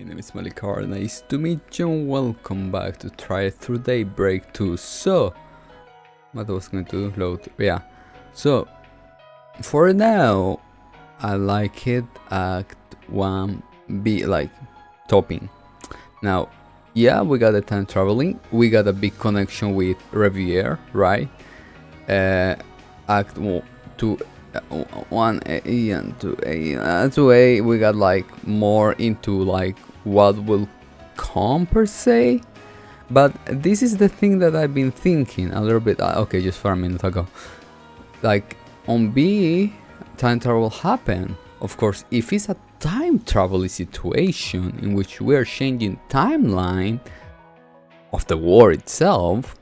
name is Malikar, nice to meet you and welcome back to try through Daybreak 2. So, what I was going to load, yeah. So, for now, I like it Act 1B, like, topping. Now, yeah, we got a time traveling, we got a big connection with Revier, right? Act 2. 1A and 2A. 2A we got like more into like what will come per se, but this is the thing that I've been thinking a little bit. Okay, just for a minute ago, like on B, time travel will happen. Of course, if it's a time travel situation in which we are changing timeline of the war itself,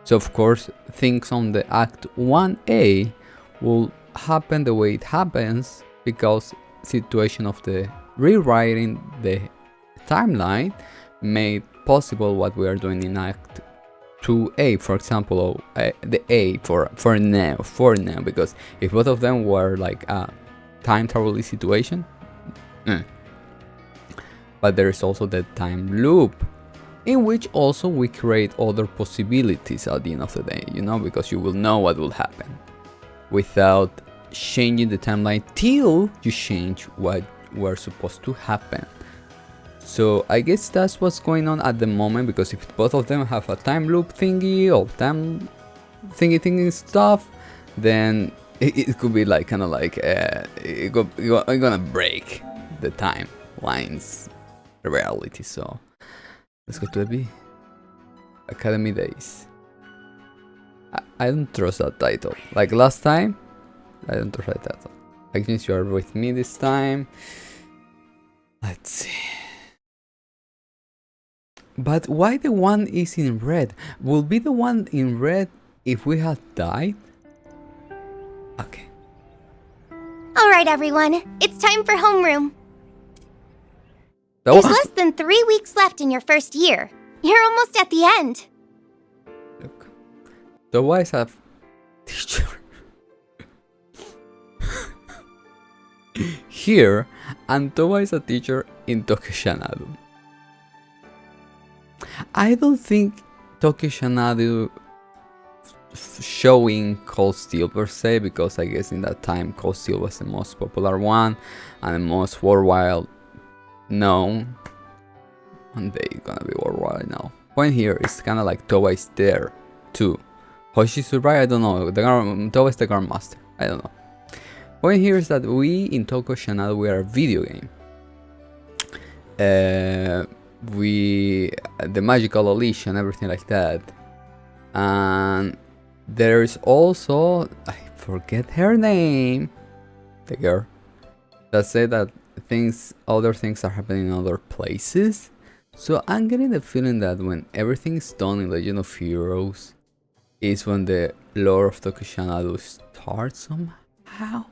so of course things on the Act 1A will happen the way it happens because situation of the rewriting the timeline made possible what we are doing in Act 2A, for example, or the A for now, because if both of them were like a time travel situation, but there is also the time loop in which also we create other possibilities at the end of the day, you know, because you will know what will happen without changing the timeline till you change what were supposed to happen. So I guess that's what's going on at the moment, because if both of them have a time loop thingy or time thingy stuff, then it could be like kind of like it's gonna break the timelines reality. So let's go to the B. Academy Days. I don't trust that title. Like last time, I don't trust that title. I guess you are with me this time. Let's see. But why the one is in red? Will be the one in red if we had died? Okay. Alright everyone, it's time for homeroom. So There's less than 3 weeks left in your first year. You're almost at the end. look. So why is a teacher here and Towa is a teacher in Tokyo Xanadu? I don't think Tokyo Xanadu showing Cold Steel per se, because I guess in that time Cold Steel was the most popular one and the most worldwide known. One day it's gonna be worldwide now. Point here is kind of like Towa is there too. How she survived, I don't know. Towa is the Grandmaster, I don't know. Point here is that we in Tokyo Xanadu, we are a video game. The magical Alicia and everything like that. And there's also, I forget her name, the girl that said that other things are happening in other places. So I'm getting the feeling that when everything is done in Legend of Heroes is when the lore of Tokyo Xanadu starts somehow.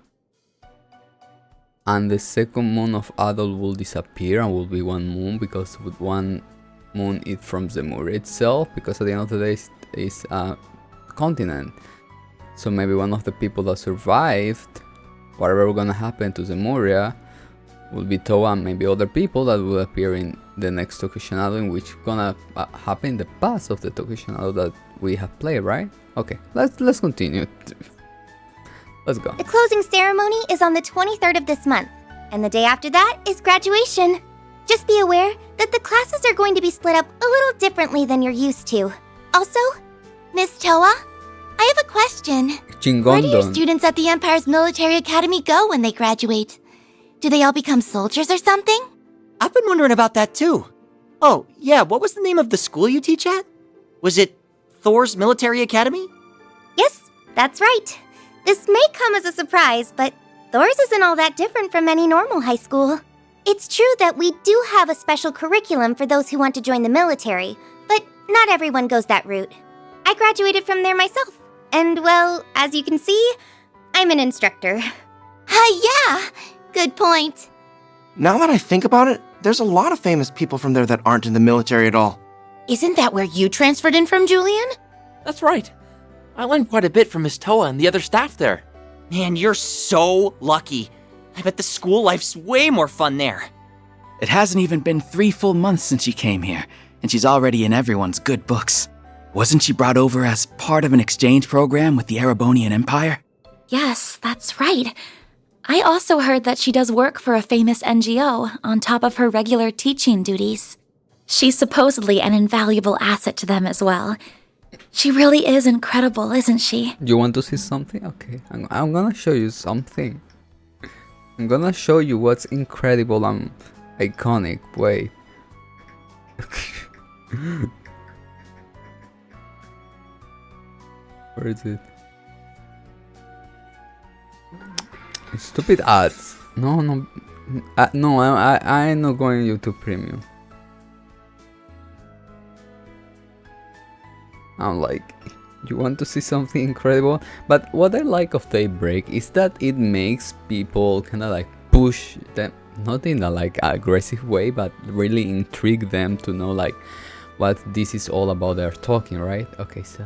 And the second moon of Adult will disappear and will be one moon, because with one moon it from Zemuria itself, because at the end of the day is a continent. So maybe one of the people that survived whatever was gonna happen to Zemuria will be Towa, and maybe other people that will appear in the next Tokyo Xanadu, in which gonna happen in the past of the Tokyo Xanadu that we have played, right? Okay, let's continue. Let's go. The closing ceremony is on the 23rd of this month, and the day after that is graduation. Just be aware that the classes are going to be split up a little differently than you're used to. Also, Miss Towa, I have a question. Where do your students at the Empire's Military Academy go when they graduate? Do they all become soldiers or something? I've been wondering about that too. Oh, yeah, what was the name of the school you teach at? Was it Thor's Military Academy? Yes, that's right. This may come as a surprise, but Thor's isn't all that different from any normal high school. It's true that we do have a special curriculum for those who want to join the military, but not everyone goes that route. I graduated from there myself, and well, as you can see, I'm an instructor. Yeah, good point. Now that I think about it, there's a lot of famous people from there that aren't in the military at all. Isn't that where you transferred in from, Julian? That's right. I learned quite a bit from Miss Toa and the other staff there. Man, you're so lucky. I bet the school life's way more fun there. It hasn't even been 3 full months since she came here, and she's already in everyone's good books. Wasn't she brought over as part of an exchange program with the Erebonian Empire? Yes, that's right. I also heard that she does work for a famous NGO on top of her regular teaching duties. She's supposedly an invaluable asset to them as well. She really is incredible, isn't she? You want to see something? Okay, I'm gonna show you something. I'm gonna show you what's incredible and iconic. Wait. Where is it? Stupid ads. No, no. No, I'm not going YouTube Premium. I'm like, you want to see something incredible? But what I like of Daybreak is that it makes people kind of like push them, not in a like aggressive way, but really intrigue them to know like what this is all about. They're talking, right? Okay, so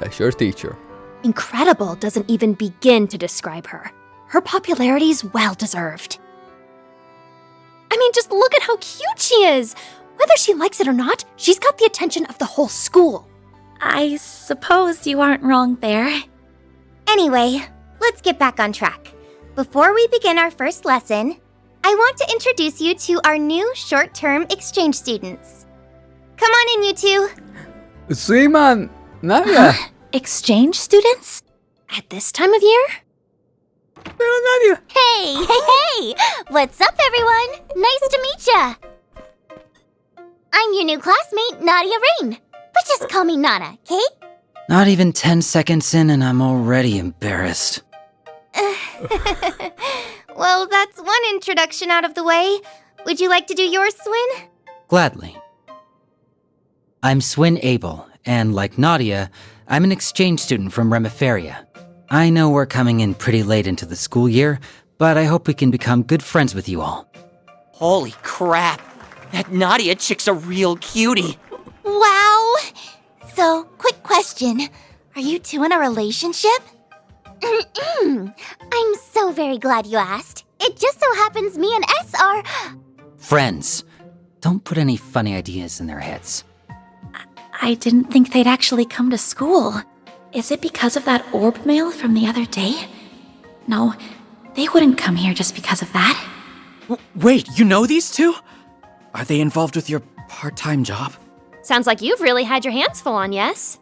that's your teacher. Incredible doesn't even begin to describe her. Her popularity's well-deserved. I mean, just look at how cute she is! Whether she likes it or not, she's got the attention of the whole school. I suppose you aren't wrong there. Anyway, let's get back on track. Before we begin our first lesson, I want to introduce you to our new short-term exchange students. Come on in, you two. Suiman! Nadia! Exchange students? At this time of year? Pero Nadia! Hey! What's up, everyone? Nice to meet ya. I'm your new classmate, Nadia Rain. But just call me Nana, okay? Not even 10 seconds in and I'm already embarrassed. Well, that's one introduction out of the way. Would you like to do yours, Swin? Gladly. I'm Swin Abel, and like Nadia, I'm an exchange student from Remiferia. I know we're coming in pretty late into the school year, but I hope we can become good friends with you all. Holy crap! That Nadia chick's a real cutie! Wow! So, quick question. Are you two in a relationship? I'm so very glad you asked. It just so happens me and S are... Friends. Don't put any funny ideas in their heads. I didn't think they'd actually come to school. Is it because of that orb mail from the other day? No, they wouldn't come here just because of that. Wait, you know these two? Are they involved with your part-time job? Sounds like you've really had your hands full on, yes?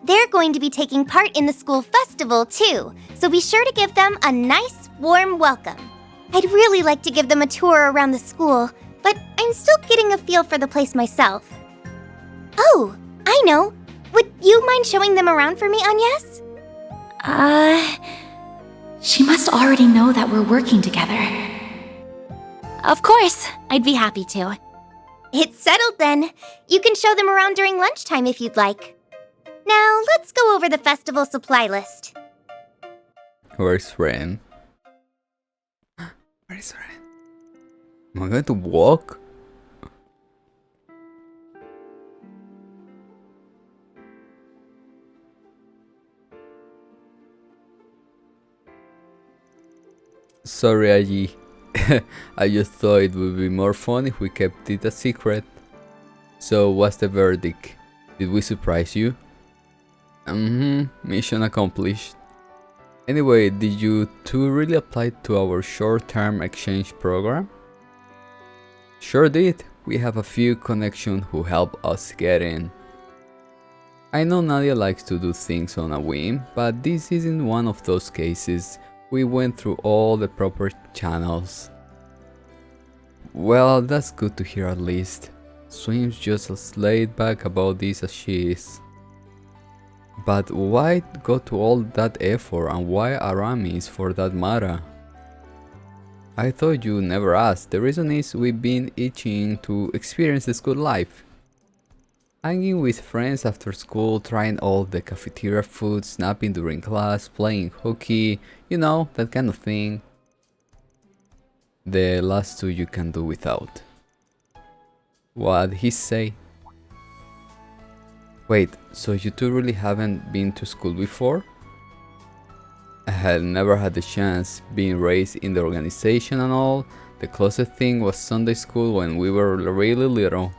They're going to be taking part in the school festival, too, so be sure to give them a nice, warm welcome. I'd really like to give them a tour around the school, but I'm still getting a feel for the place myself. Oh, I know. Would you mind showing them around for me, Agnes? She must already know that we're working together. Of course, I'd be happy to. It's settled then. You can show them around during lunchtime if you'd like. Now, let's go over the festival supply list. Where's Ren? Where is Ren? Am I going to walk? Sorry, Aji. I just thought it would be more fun if we kept it a secret. So, what's the verdict? Did we surprise you? Mission accomplished. Anyway, did you two really apply to our short-term exchange program? Sure did. We have a few connections who help us get in. I know Nadia likes to do things on a whim, but this isn't one of those cases. We went through all the proper channels. Well, that's good to hear at least. Swim's just as laid back about this as she is. But why go to all that effort, and why Aramis for that matter? I thought you never asked. The reason is we've been itching to experience the school life. Hanging with friends after school, trying all the cafeteria food, snapping during class, playing hooky, you know, that kind of thing. The last two you can do without. What'd he say? Wait, so you two really haven't been to school before? I had never had the chance, being raised in the organization and all. The closest thing was Sunday school when we were really little.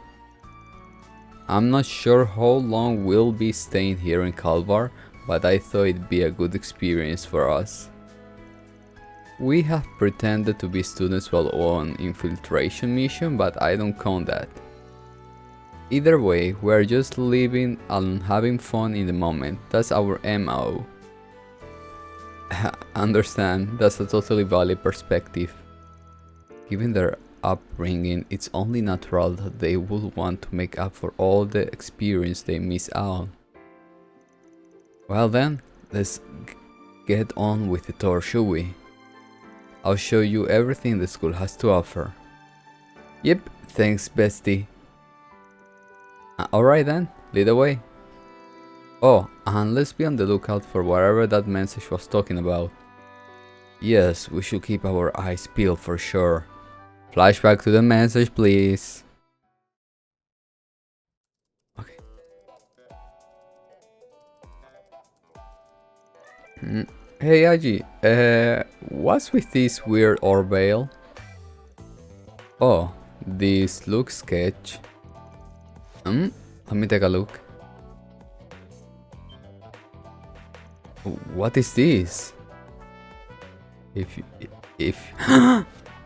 I'm not sure how long we'll be staying here in Kalvar, but I thought it'd be a good experience for us. We have pretended to be students while on infiltration mission, but I don't count that. Either way, we're just living and having fun in the moment. That's our MO. Understand, that's a totally valid perspective. Given their upbringing, it's only natural that they would want to make up for all the experience they miss out. Well then, let's get on with the tour, shall we? I'll show you everything the school has to offer. Yep, thanks bestie. Alright then, lead the way. Oh, and let's be on the lookout for whatever that message was talking about. Yes, we should keep our eyes peeled for sure. Flashback to the message, please. Okay. Hey Aji, what's with this weird orb? Oh, this looks sketch. Let me take a look. What is this? If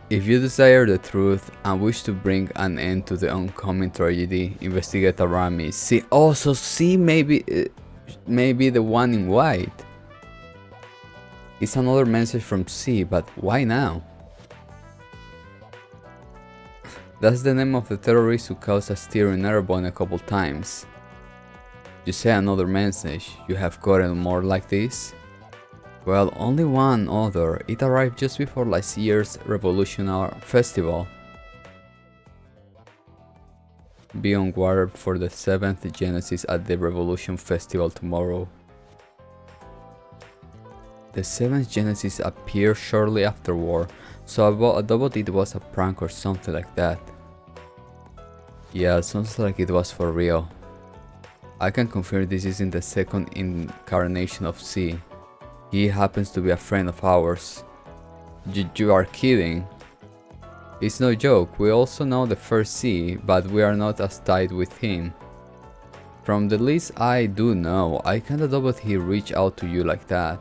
you desire the truth and wish to bring an end to the oncoming tragedy, investigate around me. See, also see maybe the one in white. It's another message from C, but why now? That's the name of the terrorist who caused a stir in Airborne a couple times. You say another message, you have gotten more like this? Well, only one other. It arrived just before last year's Revolutionary Festival. Be on guard for the 7th Genesis at the Revolution Festival tomorrow. The 7th Genesis appeared shortly afterward, so I doubt it was a prank or something like that. Yeah, sounds like it was for real. I can confirm this isn't the second incarnation of C. He happens to be a friend of ours. You are kidding? It's no joke, we also know the first C, but we are not as tight with him. From the least I do know, I kinda doubt he reached out to you like that.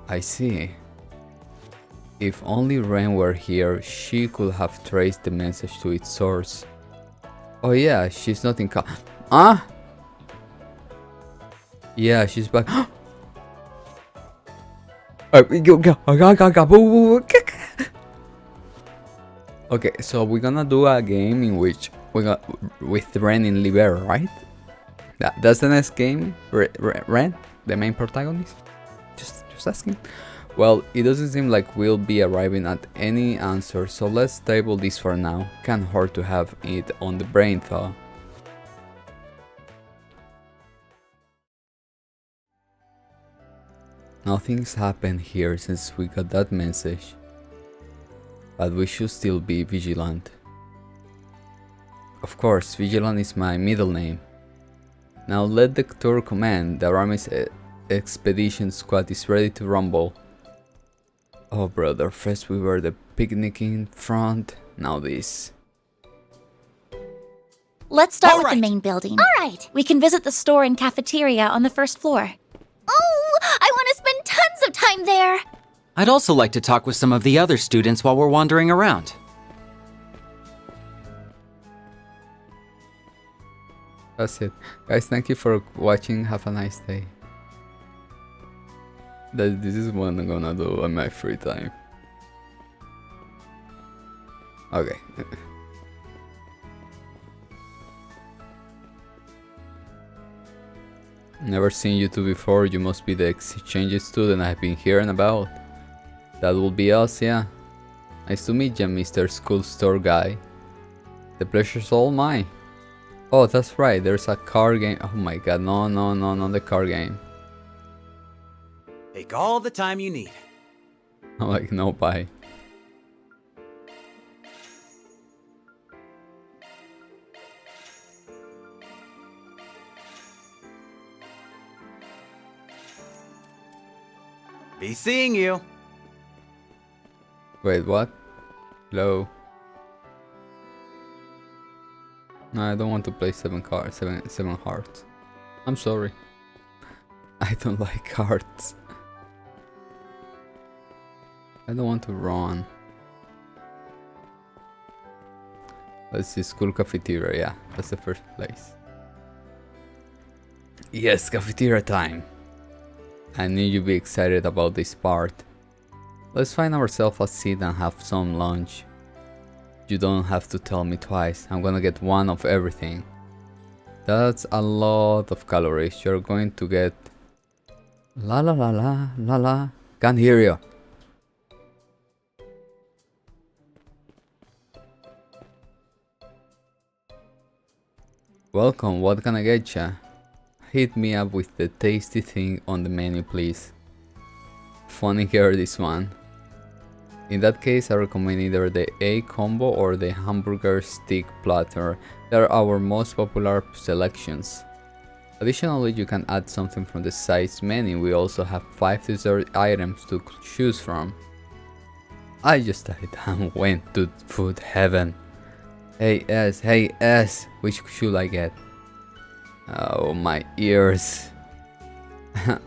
I see. If only Ren were here, she could have traced the message to its source. Oh yeah, she's not in Ah! Yeah, she's back. Okay, so we're gonna do a game in which we got with Ren in Libera, right? That's the next game. Ren, the main protagonist. Just asking. Well, it doesn't seem like we'll be arriving at any answer, so let's table this for now. Can't hurt to have it on the brain though. Nothing's happened here since we got that message, but we should still be vigilant. Of course, Vigilant is my middle name. Now let the tour command. The Aramis expedition squad is ready to rumble. Oh brother, first we were the picnicking front, now this. Let's start with the main building. All right. We can visit the store and cafeteria on the first floor. Oh, I want to spend tons of time there. I'd also like to talk with some of the other students while we're wandering around. That's it. Guys, thank you for watching. Have a nice day. This is what I'm gonna do on my free time. Okay. Never seen you two before. You must be the exchange student I've been hearing about. That will be us, yeah. Nice to meet you, Mr. School Store Guy. The pleasure's all mine. Oh, that's right, there's a card game. Oh my god, no, no, no, not the card game. Take all the time you need. I'm like, no, bye. Be seeing you. Wait, what? Hello? No, I don't want to play 7 cards, 7 hearts. I'm sorry. I don't like cards. I don't want to run. Let's see, school cafeteria. Yeah, that's the first place. Yes, cafeteria time. I knew you'd be excited about this part. Let's find ourselves a seat and have some lunch. You don't have to tell me twice. I'm gonna get one of everything. That's a lot of calories. You're going to get... La la la la la la. Can't hear you. Welcome, what can I get ya? Hit me up with the tasty thing on the menu, please. Funny girl, this one. In that case, I recommend either the A combo or the hamburger stick platter. They're our most popular selections. Additionally, you can add something from the sides menu. We also have 5 dessert items to choose from. I just died and went to food heaven. Hey S, which should I get? Oh, my ears.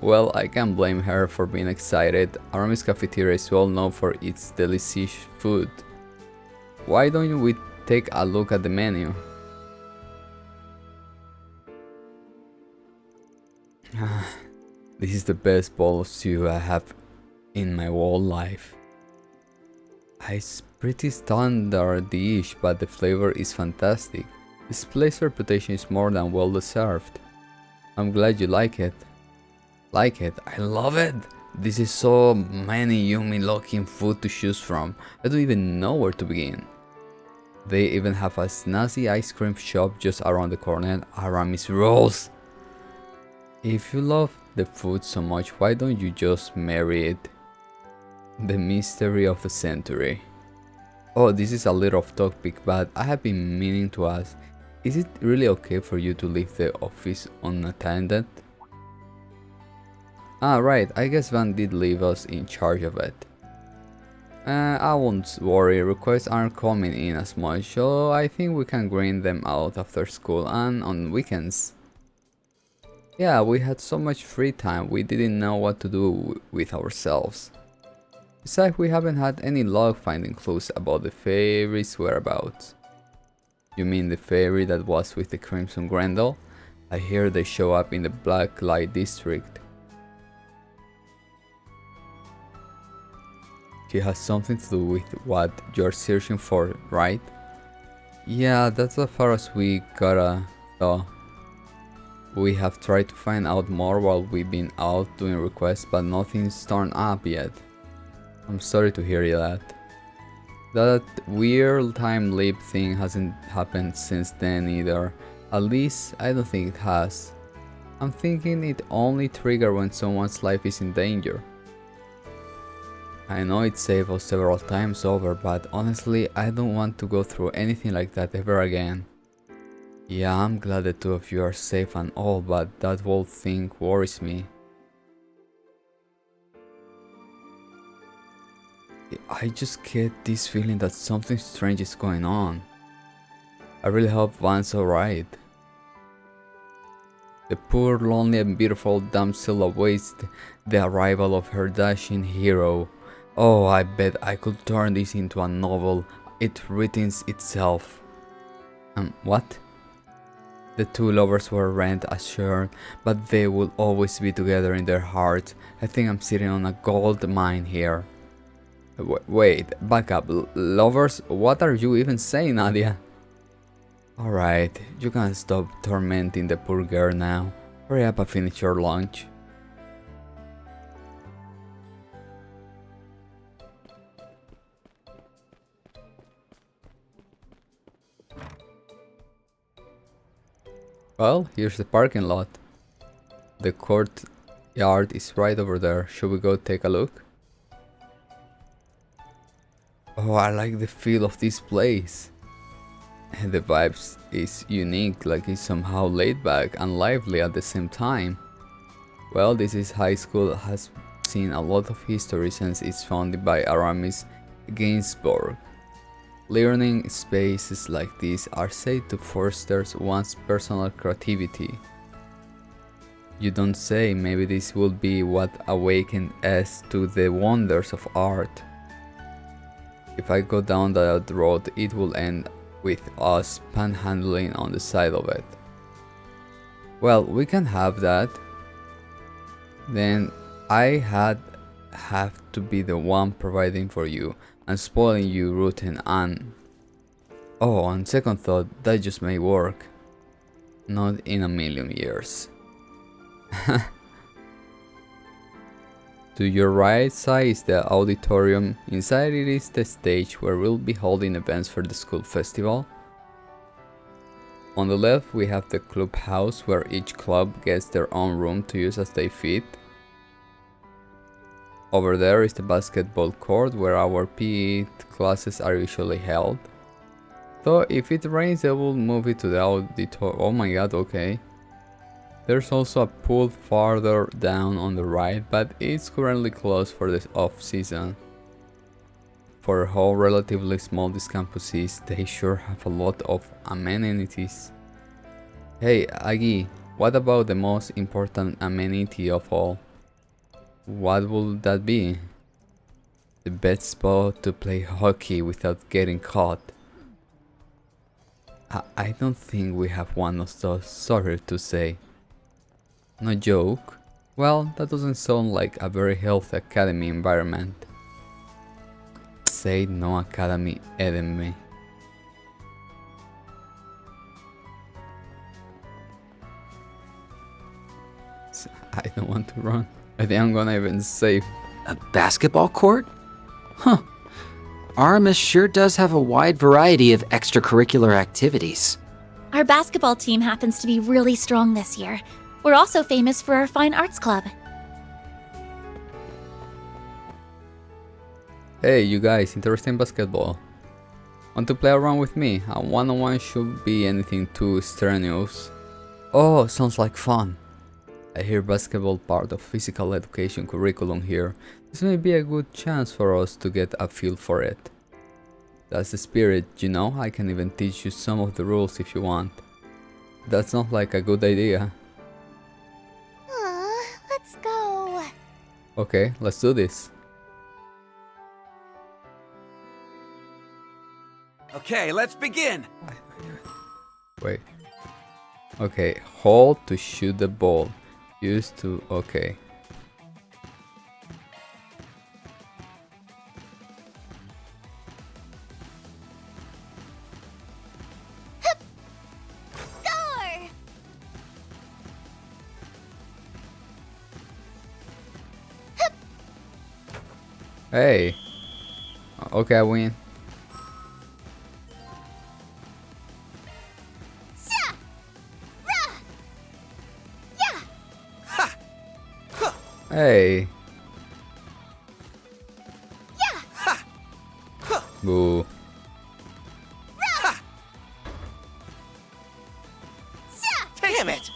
Well, I can't blame her for being excited. Aramis cafeteria is well known for its delicious food. Why don't we take a look at the menu? This is the best bowl of stew I have in my whole life. It's pretty standard dish, but the flavor is fantastic. This place's reputation is more than well deserved. I'm glad you like it. Like it? I love it! This is so many yummy looking food to choose from. I don't even know where to begin. They even have a snazzy ice cream shop just around the corner. Aramis rolls! If you love the food so much, why don't you just marry it? The mystery of the century. Oh, this is a little off topic, but I have been meaning to ask, is it really okay for you to leave the office unattended? Ah, right, I guess Van did leave us in charge of it. I won't worry, requests aren't coming in as much, so I think we can grind them out after school and on weekends. Yeah, we had so much free time, we didn't know what to do with ourselves. Besides, we haven't had any luck finding clues about the fairy's whereabouts. You mean the fairy that was with the Crimson Grendel? I hear they show up in the Black Light District. She has something to do with what you're searching for, right? Yeah, that's as far as we gotta, though. We have tried to find out more while we've been out doing requests, but nothing's turned up yet. I'm sorry to hear that. That weird time leap thing hasn't happened since then either. At least, I don't think it has. I'm thinking it only triggers when someone's life is in danger. I know it saved us several times over, but honestly, I don't want to go through anything like that ever again. Yeah, I'm glad the two of you are safe and all, but that whole thing worries me. I just get this feeling that something strange is going on. I really hope Van's alright. The poor, lonely and beautiful damsel awaits the arrival of her dashing hero. Oh, I bet I could turn this into a novel. It written itself. What? The two lovers were rent assured, but they will always be together in their hearts. I think I'm sitting on a gold mine here. Wait, back up. Lovers? What are you even saying, Nadia? Alright, you can stop tormenting the poor girl now. Hurry up and finish your lunch. Well, here's the parking lot. The courtyard is right over there. Should we go take a look? Oh, I like the feel of this place. And the vibes is unique, like it's somehow laid back and lively at the same time. Well, this is high school, has seen a lot of history since it's founded by Aramis Gainsbourg. Learning spaces like this are said to foster one's personal creativity. You don't say, maybe this will be what awakened us to the wonders of art. If I go down that road, it will end with us panhandling on the side of it. Well, we can have that. Then I have to be the one providing for you and spoiling you routine and... Oh, on second thought, that just may work. Not in a million years. To your right side is the auditorium. Inside it is the stage where we'll be holding events for the school festival. On the left we have the clubhouse where each club gets their own room to use as they fit. Over there is the basketball court where our PE classes are usually held. Though if it rains they will move it to the auditorium. Oh my god, okay. There's also a pool farther down on the right, but it's currently closed for the off-season. For how relatively small this campus is, they sure have a lot of amenities. Hey Aggie, what about the most important amenity of all? What would that be? The best spot to play hockey without getting caught. I don't think we have one of those, sorry to say. No joke? Well, that doesn't sound like a very healthy academy environment. Say no academy enemy. I don't want to run. I think I'm gonna even save. A basketball court? Huh. Aramis sure does have a wide variety of extracurricular activities. Our basketball team happens to be really strong this year. We're also famous for our fine arts club. Hey, you guys, interested in basketball? Want to play around with me? A one-on-one should be anything too strenuous. Oh, sounds like fun. I hear basketball part of physical education curriculum here. This may be a good chance for us to get a feel for it. That's the spirit, you know, I can even teach you some of the rules if you want. That sounds like a good idea. Let's go. Okay, let's do this. Okay, let's begin. Wait. Okay, hold to shoot the ball. Use to... okay. Score! Hey. Okay, I win. Hey. Boo. Damn it!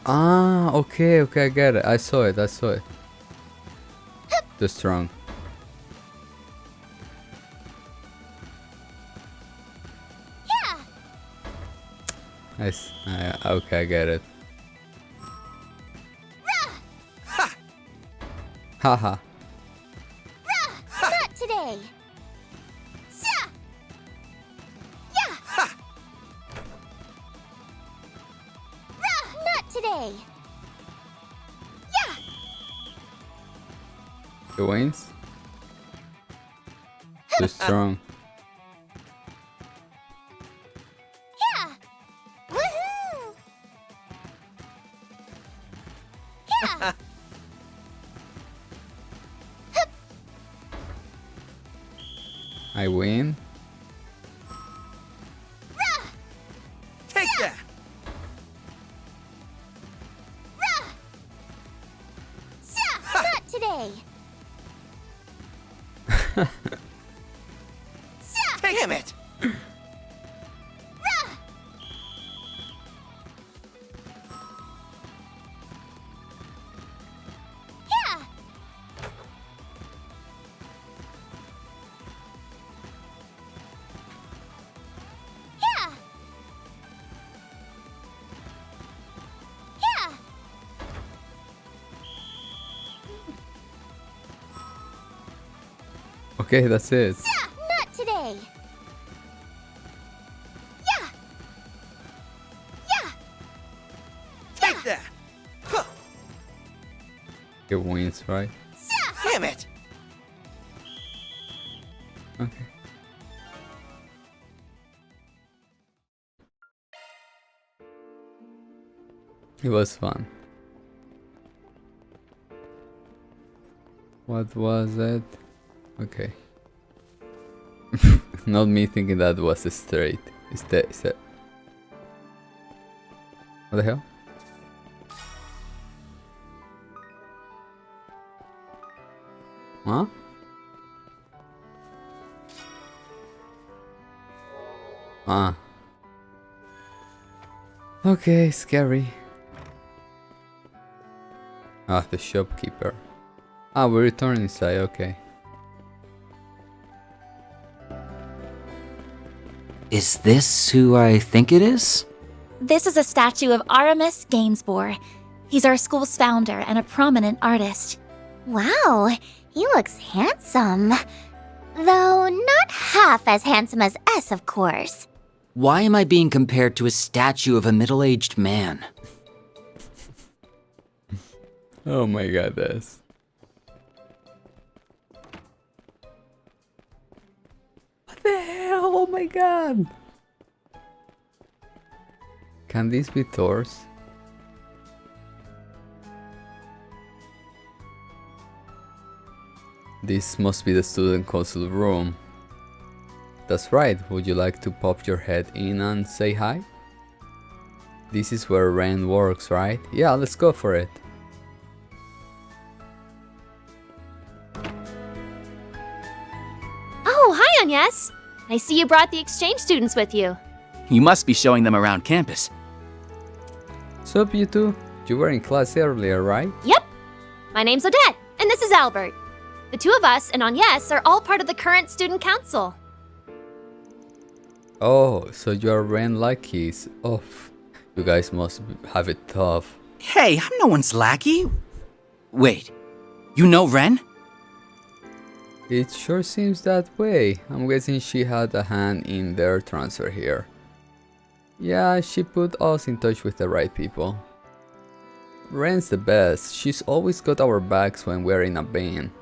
Ah, okay, I get it. I saw it. Too strong. Nice. Okay, I get it. Haha. Not today. Not today. He wins. Too strong. Woohoo! I win. Take that! Not today. Damn it! Yeah. Yeah. Yeah. Okay, that's it. Not today. Yeah. Yeah. Take that! Huh. It wins, right? Damn it! Okay. It was fun. What was it? Okay. Not me thinking that was straight. Is that? What the hell? Huh? Ah. Okay, scary. Ah, the shopkeeper. Ah, we return inside, okay. Is this who I think it is? This is a statue of Aramis Gainsborough. He's our school's founder and a prominent artist. Wow, he looks handsome. Though not half as handsome as S, of course. Why am I being compared to a statue of a middle-aged man? Oh my god, this. What the hell? Oh my god! Can these be Thor's? This must be the student council room. That's right, would you like to pop your head in and say hi? This is where Ren works, right? Yeah, let's go for it. Oh, hi, Agnes. I see you brought the exchange students with you. You must be showing them around campus. Sup, you two? You were in class earlier, right? Yep. My name's Odette, and this is Albert. The two of us and Agnes are all part of the current student council. Oh, so you're Ren lackeys. Oh, you guys must have it tough. Hey, I'm no one's lackey. Wait, you know Ren? It sure seems that way. I'm guessing she had a hand in their transfer here. Yeah, she put us in touch with the right people. Ren's the best. She's always got our backs when we're in a band.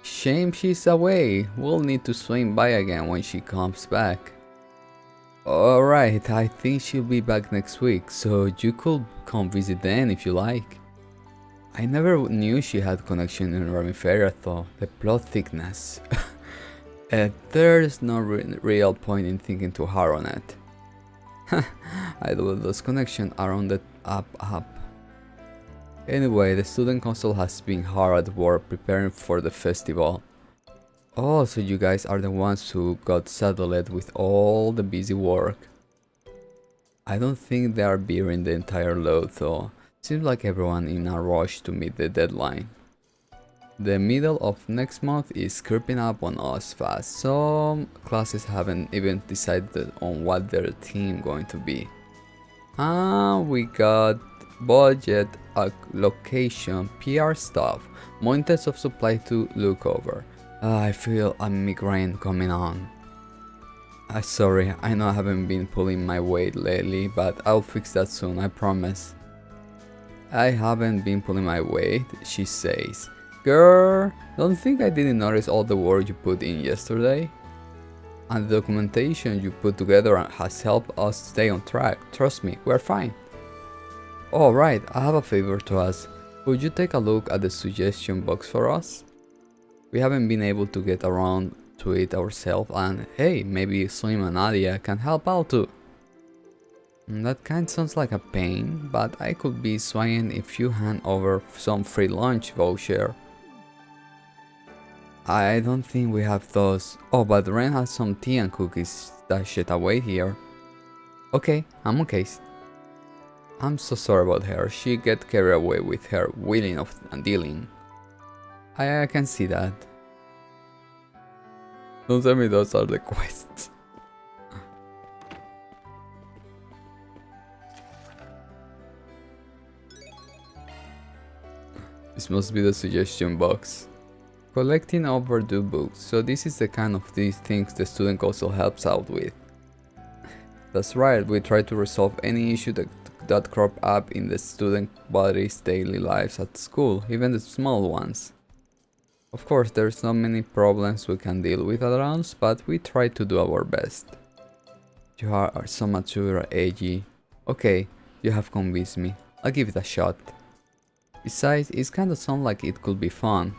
Shame she's away. We'll need to swing by again when she comes back. Alright, I think she'll be back next week, so you could come visit then if you like. I never knew she had connection in Ramiferia though, the plot thickness. There's no real point in thinking too hard on it. Either those connections are on the up. Anyway, the student council has been hard at work preparing for the festival. Oh, so you guys are the ones who got saddled with all the busy work. I don't think they are bearing the entire load though. Seems like everyone in a rush to meet the deadline. The middle of next month is creeping up on us fast. Some classes haven't even decided on what their theme going to be. We got budget, location, PR stuff, monitors of supply to look over. I feel a migraine coming on. Sorry, I know I haven't been pulling my weight lately, but I'll fix that soon, I promise. I haven't been pulling my weight, she says. Girl, don't think I didn't notice all the work you put in yesterday. And the documentation you put together has helped us stay on track. Trust me, we're fine. Alright, I have a favor to ask. Would you take a look at the suggestion box for us? We haven't been able to get around to it ourselves, and hey, maybe Slim and Nadia can help out too. That kind sounds like a pain, but I could be swaying if you hand over some free lunch voucher. I don't think we have those. Oh, but Ren has some tea and cookies stashed away here. Okay, I'm okay. I'm so sorry about her. She get carried away with her wheeling and dealing. I can see that. Don't tell me those are the quests. This must be the suggestion box. Collecting overdue books. So this is the kind of these things the student council helps out with. That's right, we try to resolve any issue that crop up in the student body's daily lives at school, even the small ones. Of course, there's not many problems we can deal with at once, but we try to do our best. You are so mature, Eiji. Okay, you have convinced me. I'll give it a shot. Besides, it kinda sounds like it could be fun.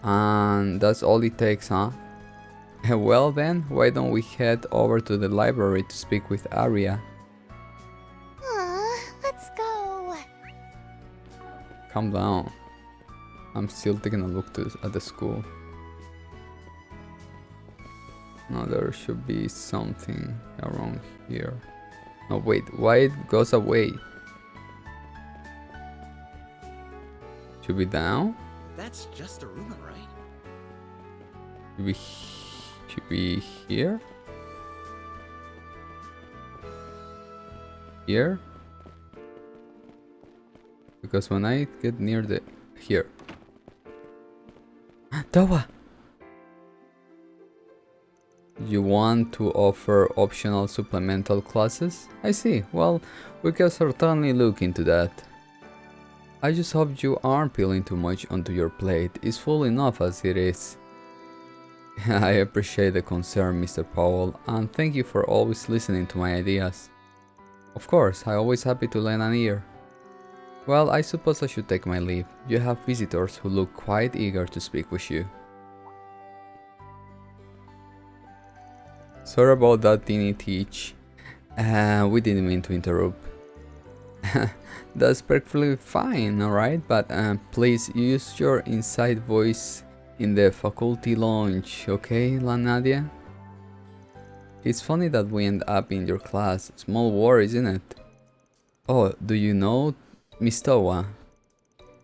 And that's all it takes, huh? Well then, why don't we head over to the library to speak with Aria? Let's go. Calm down. I'm still taking a look at the school. No, there should be something around here. No, wait, why it goes away? Should be down? That's just a rumor, right? Should be here? Here? Because when I get near the... here. Tawa! You want to offer optional supplemental classes? I see. Well, we can certainly look into that. I just hope you aren't peeling too much onto your plate. It's full enough as it is. I appreciate the concern, Mr. Powell, and thank you for always listening to my ideas. Of course, I'm always happy to lend an ear. Well, I suppose I should take my leave. You have visitors who look quite eager to speak with you. Sorry about that, Teeny Teach. We didn't mean to interrupt. That's perfectly fine, alright? But please use your inside voice in the faculty lounge, okay, Nadia? It's funny that we end up in your class. Small war, isn't it? Oh, do you know Miss Towa?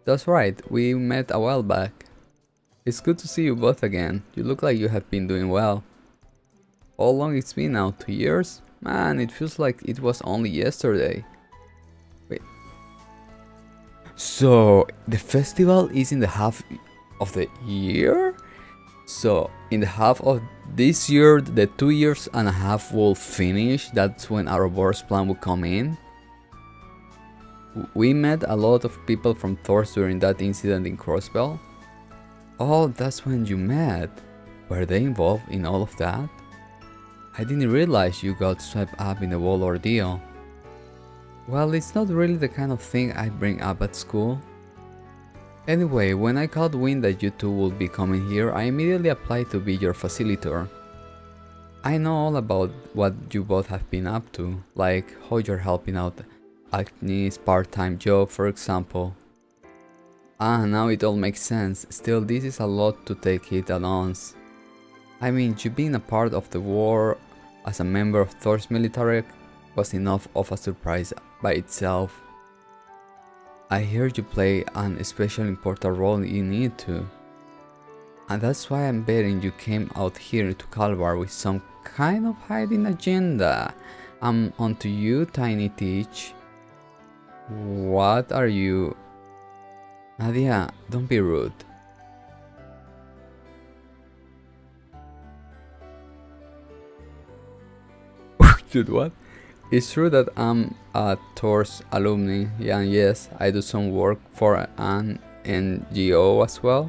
That's right, we met a while back. It's good to see you both again. You look like you have been doing well. How long it's been now? 2 years? Man, it feels like it was only yesterday. Wait. So, the festival is in the half of the year? So, in the half of this year, the 2 years and a half will finish. That's when our Ouroboros plan will come in. We met a lot of people from Thors during that incident in Crossbell. Oh, that's when you met. Were they involved in all of that? I didn't realize you got swept up in the whole ordeal. Well, it's not really the kind of thing I bring up at school. Anyway, when I caught wind that you two would be coming here, I immediately applied to be your facilitator. I know all about what you both have been up to, like how you're helping out Agnes' part-time job, for example. Now it all makes sense. Still, this is a lot to take it at once. I mean, you being a part of the war as a member of Thor's military was enough of a surprise by itself. I hear you play an especially important role in it too. And that's why I'm betting you came out here to Calvar with some kind of hiding agenda. I'm onto you, Tiny Teach. What are you... Nadia, don't be rude. Dude, what? It's true that I'm a Thor's alumni, and yes, I do some work for an NGO as well.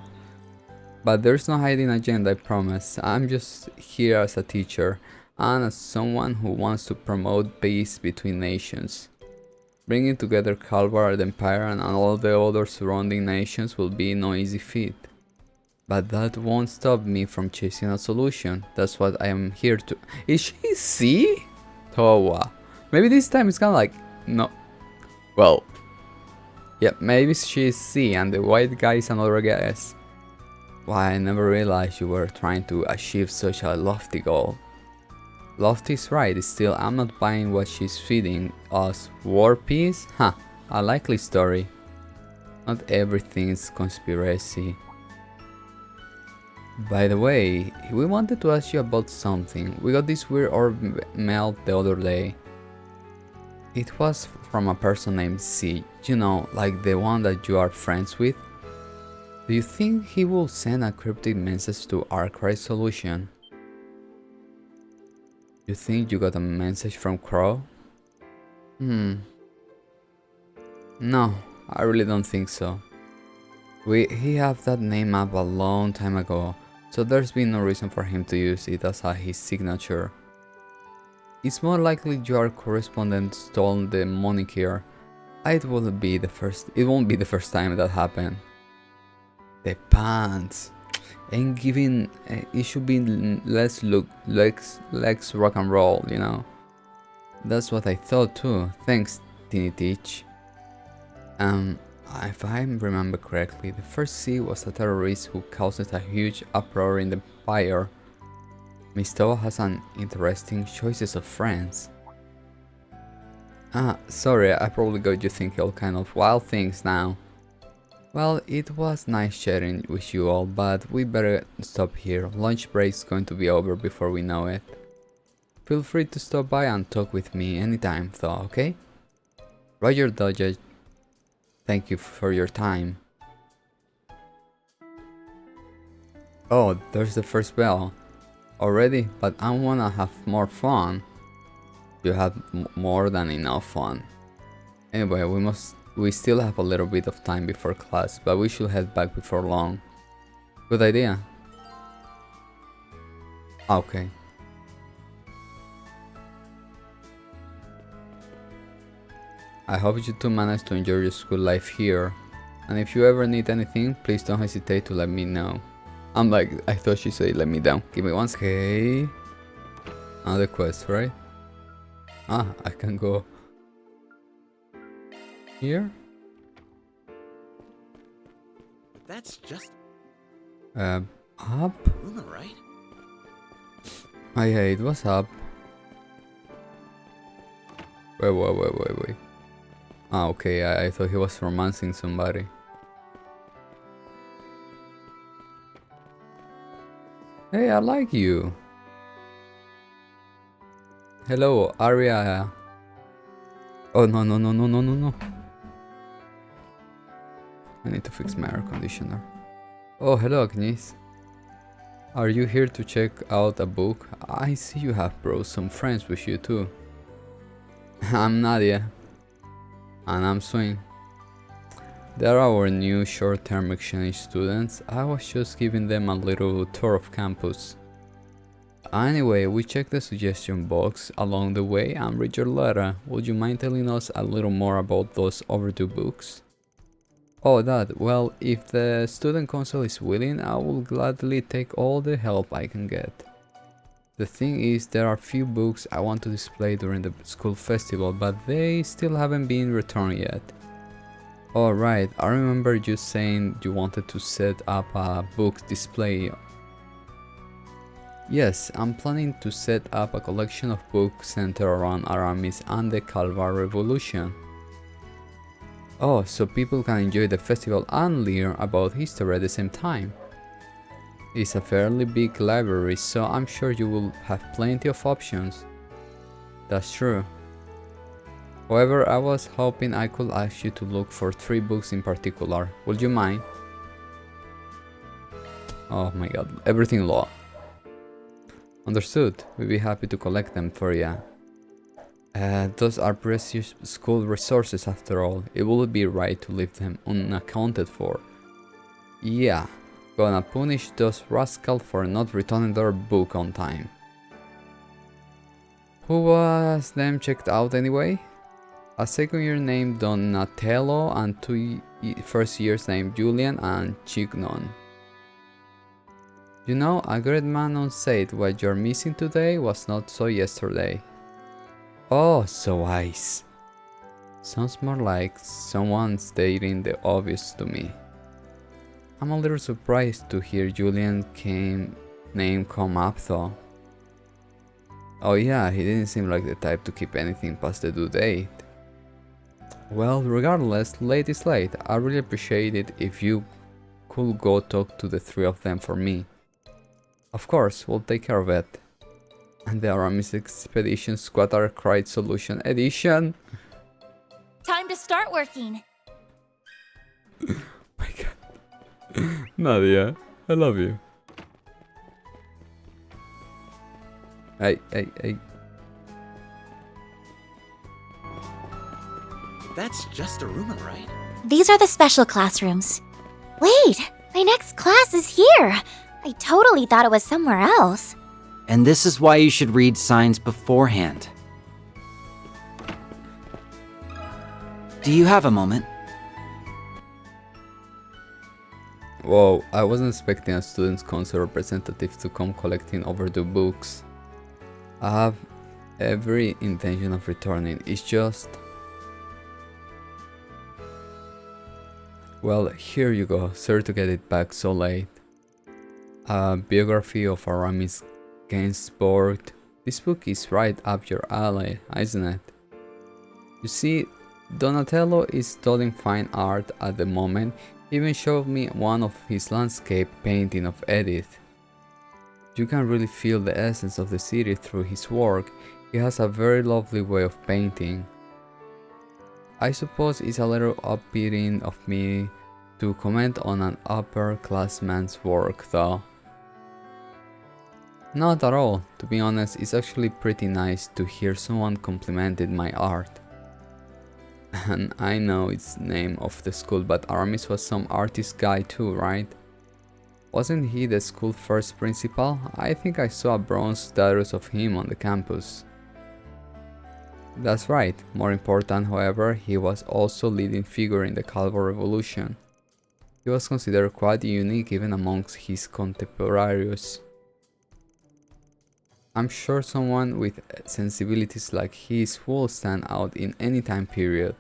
But there's no hiding agenda, I promise. I'm just here as a teacher, and as someone who wants to promote peace between nations. Bringing together Calvar, the Empire, and all the other surrounding nations will be no easy feat. But that won't stop me from chasing a solution. That's what I am here to. Is she C? Towa. Maybe this time it's kind of like no. Well, yeah, maybe she's C and the white guy is another guess. Why, I never realized you were trying to achieve such a lofty goal. Lofty is right, still I'm not buying what she's feeding us. War peace? Huh, a likely story. Not everything is conspiracy. By the way, we wanted to ask you about something. We got this weird orb mail the other day. It was from a person named C, you know, like the one that you are friends with. Do you think he will send a cryptic message to Arcry Solution? You think you got a message from Crow? No, I really don't think so. He have that name up a long time ago, so there's been no reason for him to use it as his signature. It's more likely your correspondent stole the moniker. It won't be the first time that happened. The pants. And giving it should be less legs rock and roll, you know. That's what I thought too. Thanks, Teeny Teach. If I remember correctly, the first C was a terrorist who caused a huge uproar in the Empire. Miss Toa has an interesting choices of friends. Sorry, I probably got you thinking all kind of wild things now. Well, it was nice chatting with you all, but we better stop here. Lunch break's going to be over before we know it. Feel free to stop by and talk with me anytime though, okay? Roger Dodge. Thank you for your time. Oh, there's the first bell. Already? But I wanna have more fun. You have more than enough fun. Anyway, we still have a little bit of time before class, but we should head back before long. Good idea. Okay. I hope you two manage to enjoy your school life here. And if you ever need anything, please don't hesitate to let me know. I'm like, I thought she said let me down. Give me one second. Okay. Another quest, right? I can go here. That's just up. rumor, right? Oh yeah, it was up. Wait. Okay, I thought he was romancing somebody. Hey, I like you. Hello, Aria. Oh, no. I need to fix my air conditioner. Oh, hello, Agnes. Are you here to check out a book? I see you have brought some friends with you too. I'm Nadia. And I'm Swing. They're our new short-term exchange students. I was just giving them a little tour of campus. Anyway, we checked the suggestion box along the way and read your letter. Would you mind telling us a little more about those overdue books? Oh, that. Well, if the student council is willing, I will gladly take all the help I can get. The thing is, there are few books I want to display during the school festival, but they still haven't been returned yet. Oh right, I remember you saying you wanted to set up a book display. Yes, I'm planning to set up a collection of books centered around Aramis and the Calvar Revolution. Oh, so people can enjoy the festival and learn about history at the same time. It's a fairly big library, so I'm sure you will have plenty of options. That's true. However, I was hoping I could ask you to look for 3 books in particular. Would you mind? Oh my god, everything law. Understood. We'd be happy to collect them for you. Those are precious school resources after all. It would be right to leave them unaccounted for. Yeah. Gonna punish those rascals for not returning their book on time. Who was them checked out anyway? A second year named Donatello and 2 first years named Julian and Chignon. You know, a great man once said what you're missing today was not so yesterday. Oh, so wise. Sounds more like someone stating the obvious to me. I'm a little surprised to hear Julian's name come up though. Oh yeah, he didn't seem like the type to keep anything past the due date. Well, regardless, late is late. I really appreciate it if you could go talk to the three of them for me. Of course, we'll take care of it. And the Aramis Expedition Squatter Cried Solution Edition. Time to start working. My god. Nadia, I love you. Hey. That's just a rumor, right? These are the special classrooms. Wait, my next class is here. I totally thought it was somewhere else. And this is why you should read signs beforehand. Do you have a moment? Whoa, I wasn't expecting a students' council representative to come collecting overdue books. I have every intention of returning, it's just... Well, here you go, sorry to get it back so late. A biography of Aramis Gainsbourg. This book is right up your alley, isn't it? You see, Donatello is studying fine art at the moment. He even showed me one of his landscape painting of Edith. You can really feel the essence of the city through his work. He has a very lovely way of painting. I suppose it's a little upbeating of me to comment on an upperclassman's work though. Not at all, to be honest, it's actually pretty nice to hear someone complimented my art. And I know it's the name of the school, but Aramis was some artist guy too, right? Wasn't he the school first principal? I think I saw a bronze statue of him on the campus. That's right. More important, however, he was also leading figure in the Calvo Revolution. He was considered quite unique even amongst his contemporaries. I'm sure someone with sensibilities like his will stand out in any time period.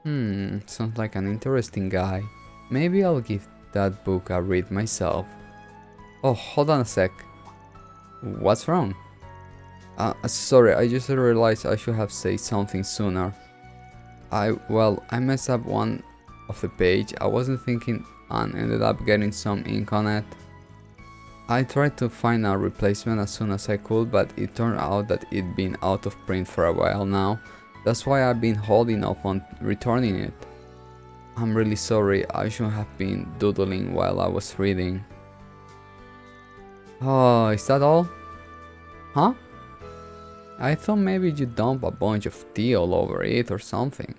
Sounds like an interesting guy. Maybe I'll give that book a read myself. Oh, hold on a sec. What's wrong? Sorry, I just realized I should have said something sooner. I messed up one of the page. I wasn't thinking and ended up getting some ink on it. I tried to find a replacement as soon as I could, but it turned out that it'd been out of print for a while now. That's why I've been holding off on returning it. I'm really sorry, I should have been doodling while I was reading. Oh, is that all? Huh? I thought maybe you dump a bunch of tea all over it or something.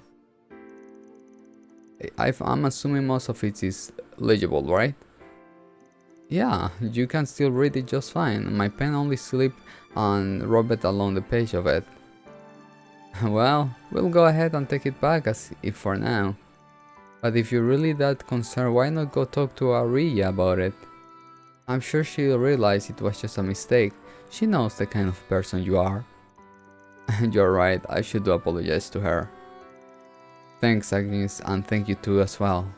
I'm assuming most of it is legible, right? Yeah, you can still read it just fine. My pen only slipped and rubbed along the page of it. Well, we'll go ahead and take it back as if for now. But if you're really that concerned, why not go talk to Aria about it? I'm sure she'll realize it was just a mistake. She knows the kind of person you are. And you're right, I should do apologize to her. Thanks, Agnes, and thank you too as well.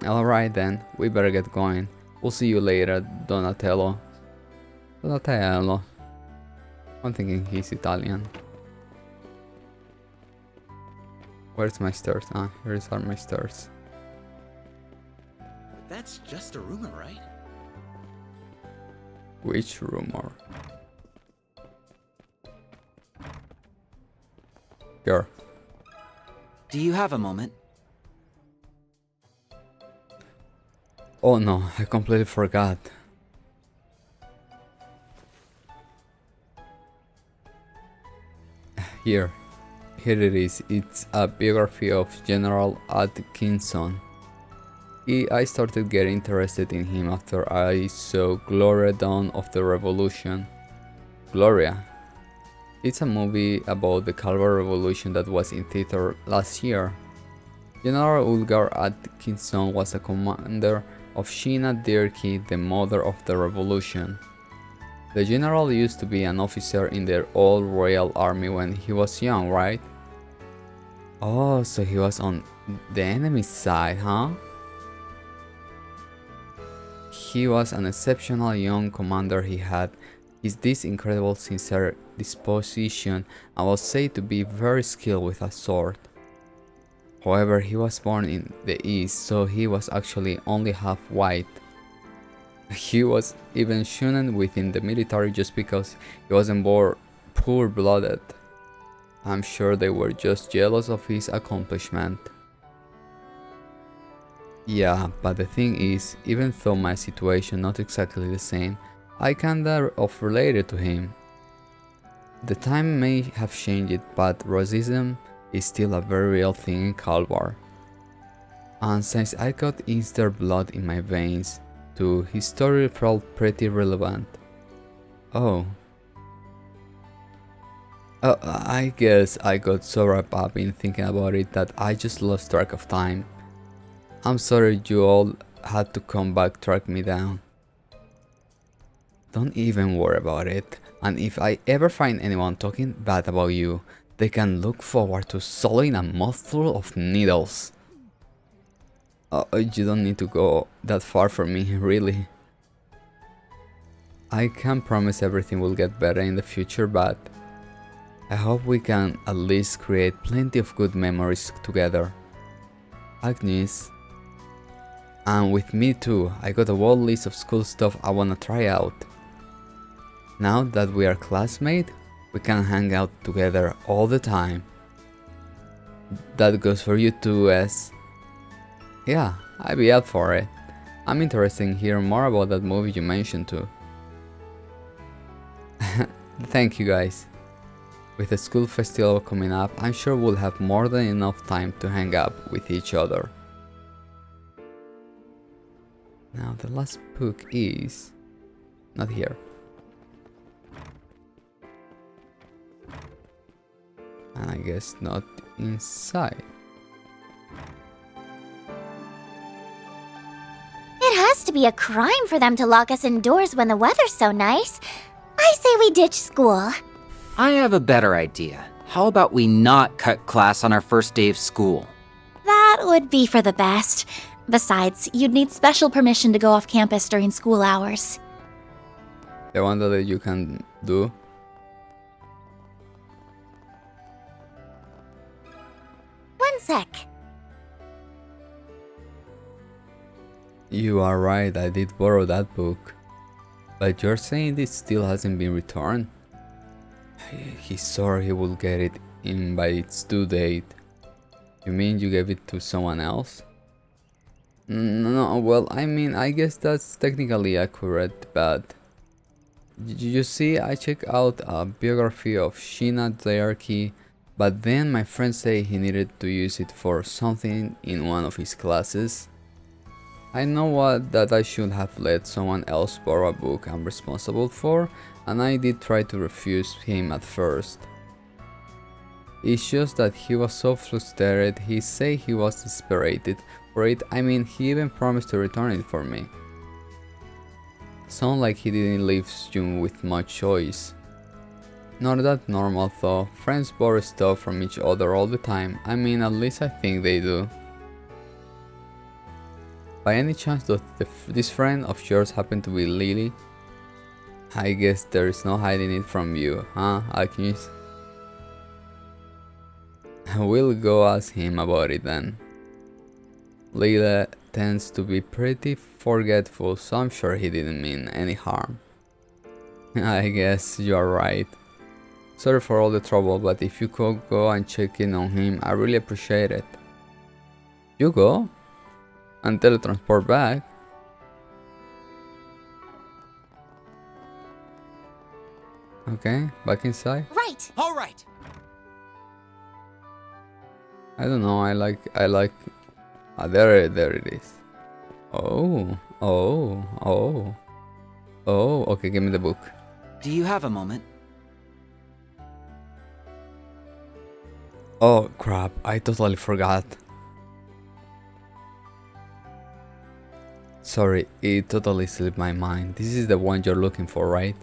Alright then, we better get going. We'll see you later, Donatello. Donatello. I'm thinking he's Italian. Where's my stairs? Ah, here are my stairs. That's just a rumor, right? Which rumor? Here. Do you have a moment? Oh no, I completely forgot. Here it is. It's a biography of General Atkinson. I started getting interested in him after I saw Gloria Dawn of the Revolution. Gloria. It's a movie about the Calvary Revolution that was in theater last year. General Ulgar Atkinson was a commander of Xanadu, the mother of the revolution. The general used to be an officer in the old royal army when he was young, right? Oh, so he was on the enemy's side, huh? He was an exceptional young commander. He had this incredible sincere disposition and was said to be very skilled with a sword. However, he was born in the East, so he was actually only half white. He was even shunned within the military just because he wasn't born poor-blooded. I'm sure they were just jealous of his accomplishment. Yeah, but the thing is, even though my situation not exactly the same, I kinda of related to him. The time may have changed, but racism is still a very real thing in Calvar. And since I got Easter blood in my veins, too, his story felt pretty relevant. Oh. I guess I got so wrapped up in thinking about it that I just lost track of time. I'm sorry you all had to come back track me down. Don't even worry about it, and if I ever find anyone talking bad about you, they can look forward to swallowing a mouthful of needles. You don't need to go that far for me, really. I can't promise everything will get better in the future, but I hope we can at least create plenty of good memories together. Agnes. And with me too, I got a whole list of school stuff I wanna try out. Now that we are classmates, we can hang out together all the time. That goes for you too, S. Yeah, I'd be up for it. I'm interested in hearing more about that movie you mentioned too. Thank you guys. With the school festival coming up, I'm sure we'll have more than enough time to hang up with each other. Now the last book is not here. And I guess not inside. It has to be a crime for them to lock us indoors when the weather's so nice. I say we ditch school. I have a better idea. How about we not cut class on our first day of school? That would be for the best. Besides, you'd need special permission to go off campus during school hours. The one that you can do. One sec. You are right, I did borrow that book. But you're saying this still hasn't been returned? He's sorry he will get it in by its due date. You mean you gave it to someone else? No, well, I mean, I guess that's technically accurate, but... You see, I checked out a biography of Xanadu, but then my friend said he needed to use it for something in one of his classes. I know that I should have let someone else borrow a book I'm responsible for, and I did try to refuse him at first. It's just that he was so frustrated, he said he was desperate for it. I mean, he even promised to return it for me. Sounds like he didn't leave you with much choice. Not that normal though, friends borrow stuff from each other all the time. I mean, at least I think they do. By any chance does this friend of yours happen to be Lily? I guess there is no hiding it from you, huh, Agnes? We'll go ask him about it then. Lila tends to be pretty forgetful, so I'm sure he didn't mean any harm. I guess you're right. Sorry for all the trouble, but if you could go and check in on him, I really appreciate it. You go? And teletransport back? Okay, back inside? Right! All right! I don't know, I like there it is. Oh, okay, give me the book. Do you have a moment? Oh crap, I totally forgot. Sorry, it totally slipped my mind. This is the one you're looking for, right?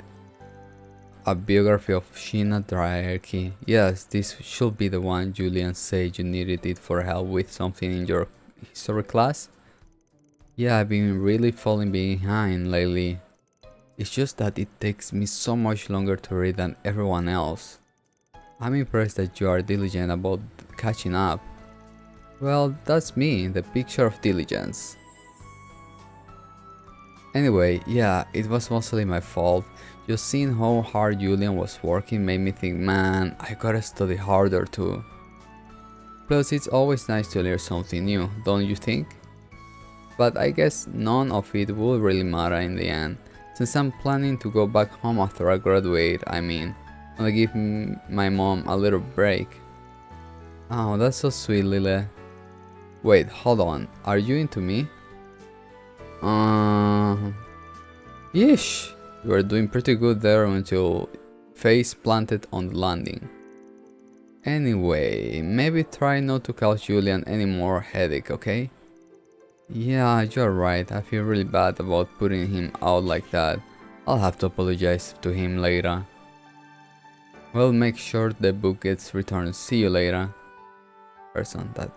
A biography of Xanadu. Yes, this should be the one. Julian said you needed it for help with something in your history class. Yeah, I've been really falling behind lately. It's just that it takes me so much longer to read than everyone else. I'm impressed that you are diligent about catching up. Well, that's me, the picture of diligence. Anyway, yeah, it was mostly my fault. Just seeing how hard Julian was working made me think, man, I gotta study harder too. Plus, it's always nice to learn something new, don't you think? But I guess none of it will really matter in the end, since I'm planning to go back home after I graduate. I'll give my mom a little break. Oh, that's so sweet, Lily. Wait, hold on, are you into me? Yeesh, you were doing pretty good there until face planted on the landing. Anyway, maybe try not to cause Julian any more headache, okay? Yeah, you're right, I feel really bad about putting him out like that. I'll have to apologize to him later. Well, make sure the book gets returned. See you later. Person, that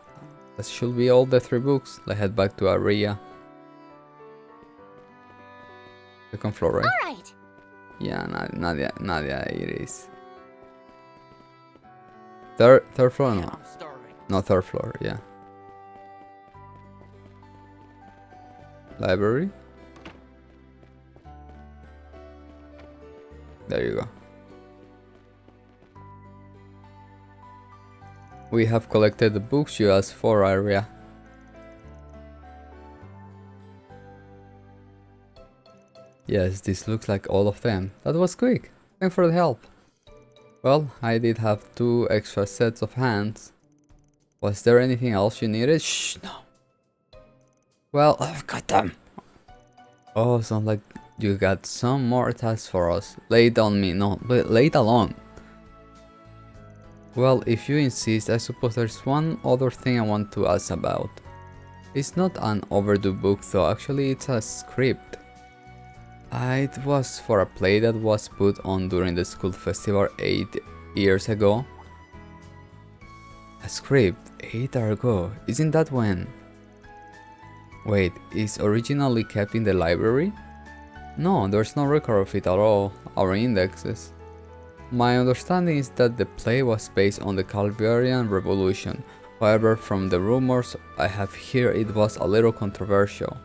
should be all the 3 books. Let's head back to area. Second floor, right? Alright. Yeah, Nadia, it is. Third floor, no? I'm starving. No, third floor, yeah. Library. There you go. We have collected the books you asked for, Aria. Yes, this looks like all of them. That was quick. Thanks for the help. Well, I did have 2 extra sets of hands. Was there anything else you needed? Shh, no. Well, I've got them. Oh, sounds like you got some more tasks for us. Lay it on me. No, lay it alone. Well, if you insist, I suppose there's one other thing I want to ask about. It's not an overdue book though, actually it's a script. It was for a play that was put on during the school festival 8 years ago. A script? 8 years ago? Isn't that when? Wait, is originally kept in the library? No, there's no record of it at all, or indexes. My understanding is that the play was based on the Calvarian Revolution, however from the rumors I have heard it was a little controversial.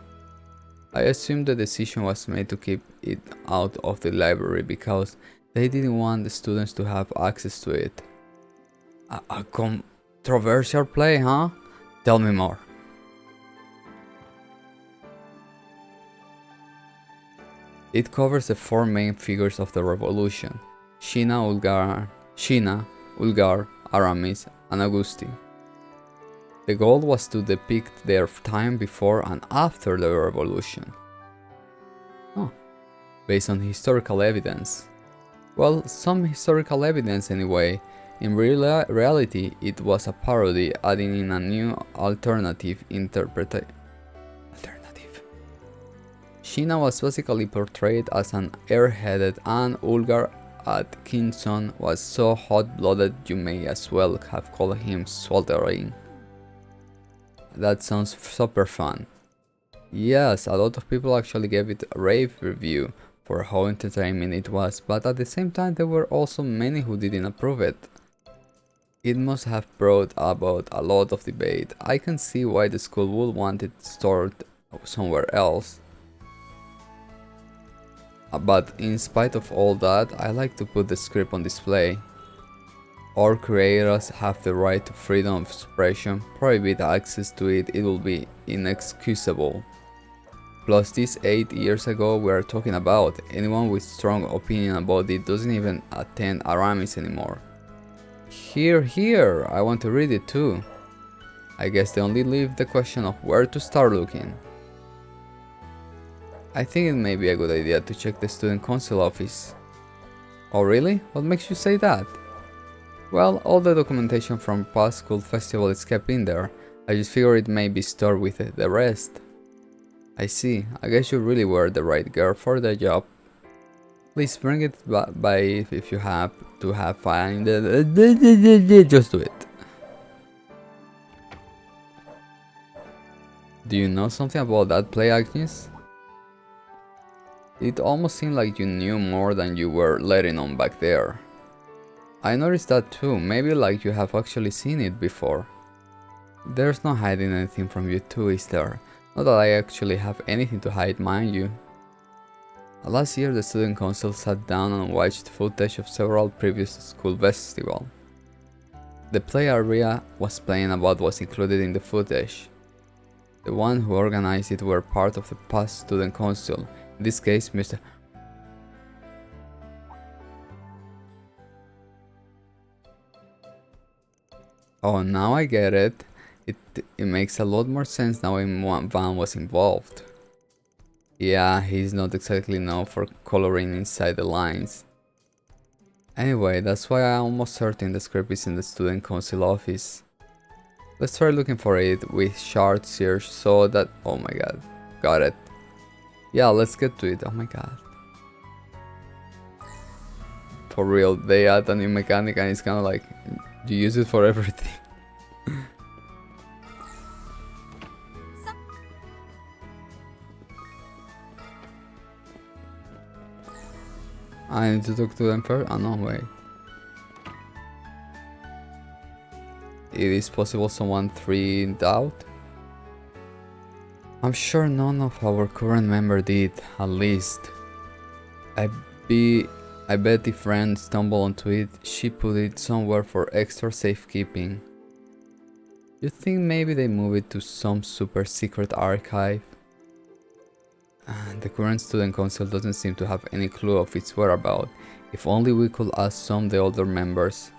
I assume the decision was made to keep it out of the library because they didn't want the students to have access to it. A controversial play, huh? Tell me more. It covers the 4 main figures of the revolution: Sheena, Ulgar, Aramis, and Augustine. The goal was to depict their time before and after the revolution. Oh, based on historical evidence. Well, some historical evidence anyway. In reality, it was a parody, adding in a new alternative interpretation. Sheena was basically portrayed as an airheaded, and Ulgar Atkinson was so hot-blooded you may as well have called him sweltering. That sounds super fun. Yes, a lot of people actually gave it a rave review for how entertaining it was, but at the same time there were also many who didn't approve it. It must have brought about a lot of debate. I can see why the school would want it stored somewhere else. But in spite of all that, I like to put the script on display. Our creators have the right to freedom of expression. Prohibit access to it, it will be inexcusable. Plus, this 8 years ago we are talking about, anyone with strong opinion about it doesn't even attend Aramis anymore. Here, I want to read it too. I guess they only leave the question of where to start looking. I think it may be a good idea to check the student council office. Oh really? What makes you say that? Well, all the documentation from past school festival is kept in there. I just figure it may be stored with the rest. I see. I guess you really were the right girl for the job. Please bring it by if you have to have fun. Just do it. Do you know something about that play, Agnes? It almost seemed like you knew more than you were letting on back there. I noticed that too, maybe like you have actually seen it before. There's no hiding anything from you too, is there? Not that I actually have anything to hide, mind you. Last year the student council sat down and watched footage of several previous school festivals. The play Aria was playing about was included in the footage. The one who organized it were part of the past student council, in this case Mr. Oh, now I get it. It makes a lot more sense now when Van was involved. Yeah, he's not exactly known for coloring inside the lines. Anyway, that's why I'm almost certain the script is in the student council office. Let's try looking for it with short search so that... Oh my god, got it. Yeah, let's get to it, oh my god. For real, they add a new mechanic and it's kinda like... You use it for everything. I need to talk to them first? Oh no, wait. It is possible someone threatened out? I'm sure none of our current member did, at least. I bet if Ren stumbled onto it, she put it somewhere for extra safekeeping. You think maybe they moved it to some super secret archive? The current student council doesn't seem to have any clue of its whereabouts. If only we could ask some of the older members.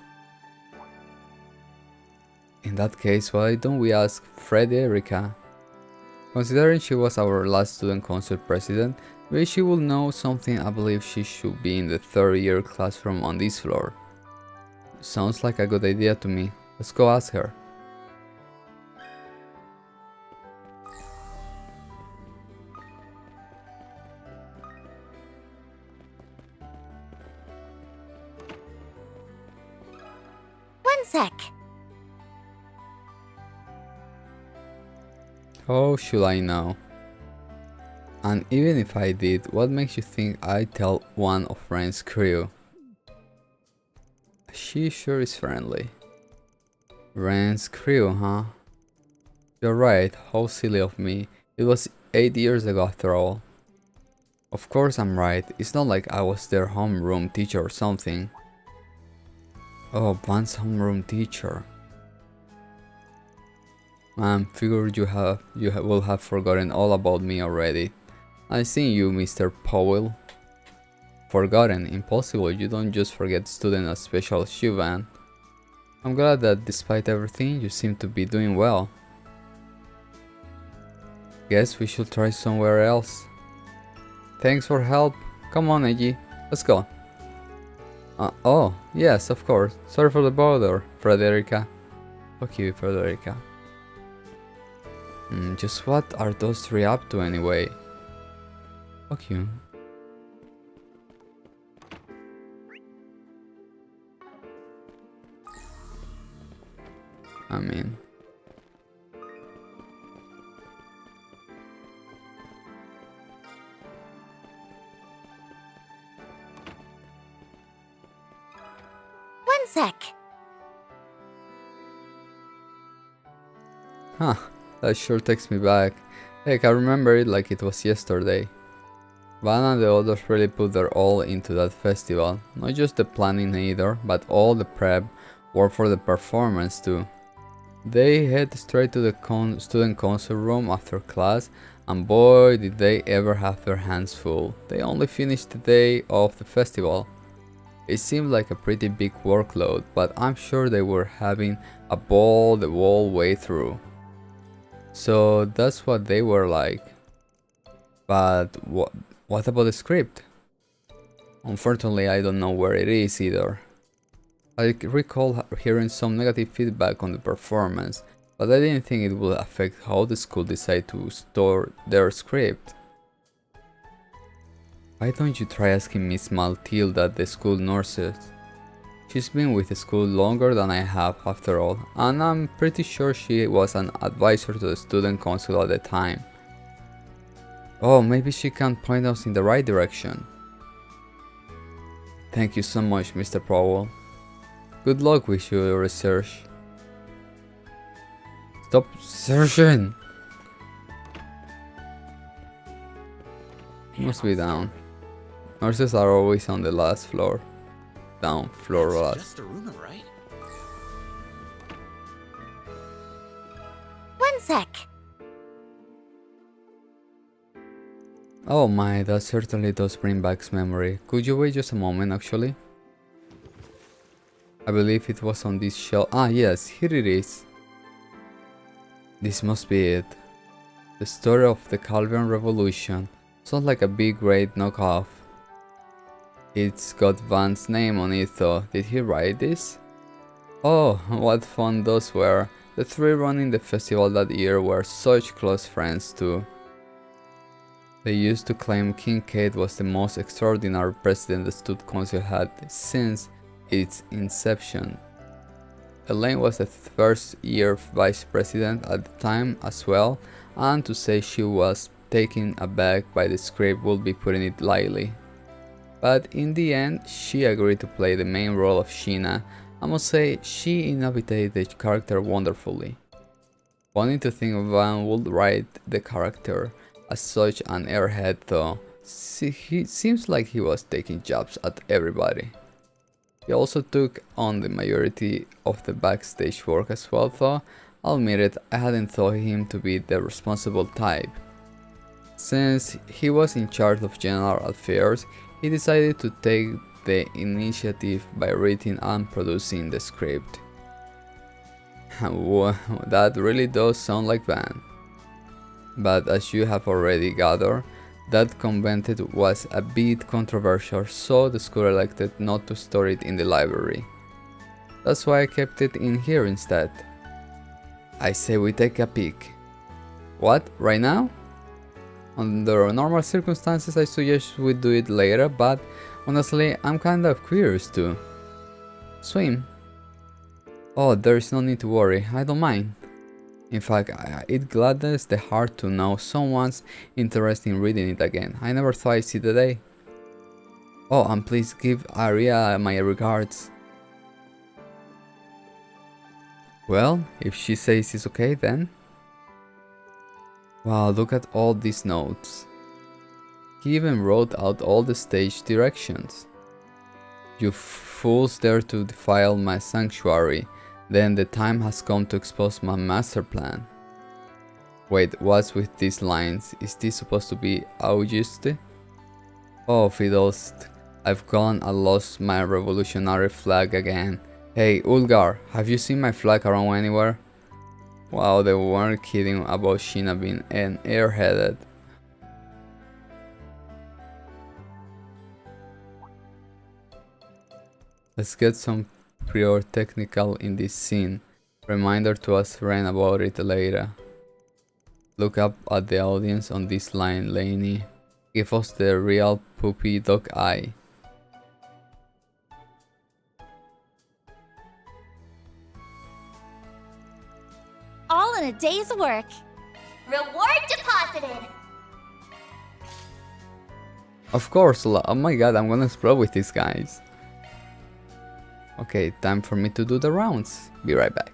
In that case, why don't we ask Frederica? Considering she was our last student council president, maybe she will know something. I believe she should be in the third year classroom on this floor. Sounds like a good idea to me. Let's go ask her. One sec. How should I know? And even if I did, what makes you think I'd tell one of Ren's crew? She sure is friendly. Ren's crew, huh? You're right, how silly of me. It was 8 years ago after all. Of course I'm right, it's not like I was their homeroom teacher or something. Oh, Van's homeroom teacher. Man, figured you will have forgotten all about me already. I see you, Mr. Powell. Forgotten? Impossible, you don't just forget students as special as you, Van. I'm glad that despite everything, you seem to be doing well. Guess we should try somewhere else. Thanks for help. Come on, Eiji. Let's go. Oh, yes, of course. Sorry for the bother, Frederica. Fuck you, Frederica. Just what are those three up to anyway? Fuck you. I mean... One sec. Huh, that sure takes me back. Heck, I remember it like it was yesterday. Van and the others really put their all into that festival. Not just the planning either, but all the prep work for the performance too. They head straight to the student council room after class, and boy did they ever have their hands full. They only finished the day of the festival. It seemed like a pretty big workload, but I'm sure they were having a ball the whole way through. So that's what they were like. But what about the script? Unfortunately, I don't know where it is either. I recall hearing some negative feedback on the performance, but I didn't think it would affect how the school decided to store their script. Why don't you try asking Miss Matilda, the school nurses? She's been with the school longer than I have, after all, and I'm pretty sure she was an advisor to the student council at the time. Oh, maybe she can point us in the right direction. Thank you so much, Mr. Powell. Good luck with your research. Stop searching! Must be down. Nurses are always on the last floor. Down, floor That's last. just a rumor, right? One sec. Oh my, that certainly does bring back memory. Could you wait just a moment, actually? I believe it was on this shelf. Ah, yes, here it is. This must be it. The story of the Calvian Revolution. Sounds like a big great knockoff. It's got Van's name on it though. Did he write this? Oh, what fun those were. The three running the festival that year were such close friends too. They used to claim Kincaid was the most extraordinary president the student council had since its inception. Elaine was the first year vice president at the time as well, and to say she was taken aback by the script would be putting it lightly. But in the end, she agreed to play the main role of Sheena. I must say, she inhabited the character wonderfully. Wanting to think Van would write the character as such an airhead though, he seems like he was taking jabs at everybody. He also took on the majority of the backstage work as well though. I'll admit it, I hadn't thought him to be the responsible type. Since he was in charge of general affairs, he decided to take the initiative by writing and producing the script. That really does sound like Van. But as you have already gathered, that convented was a bit controversial, so the school elected not to store it in the library. That's why I kept it in here instead. I say we take a peek. What? Right now? Under normal circumstances I suggest we do it later, but honestly I'm kind of curious too. Swim? Oh, there is no need to worry, I don't mind. In fact, it gladdens the heart to know someone's interested in reading it again. I never thought I'd see the day. Oh, and please give Aria my regards. Well, if she says it's okay then. Wow, look at all these notes. He even wrote out all the stage directions. You fools dare to defile my sanctuary. Then the time has come to expose my master plan. Wait, what's with these lines? Is this supposed to be Auguste? Oh, fiddles, I've gone and lost my revolutionary flag again. Hey, Ulgar, have you seen my flag around anywhere? Wow, they weren't kidding about Sheena being an airheaded. Let's get some pyrotechnical in this scene. Reminder to us Ren about it later. Look up at the audience on this line, Lainey. Give us the real puppy dog eye. All in a day's work. Reward deposited. Of course, oh my god, I'm gonna explode with these guys. Okay, time for me to do the rounds. Be right back.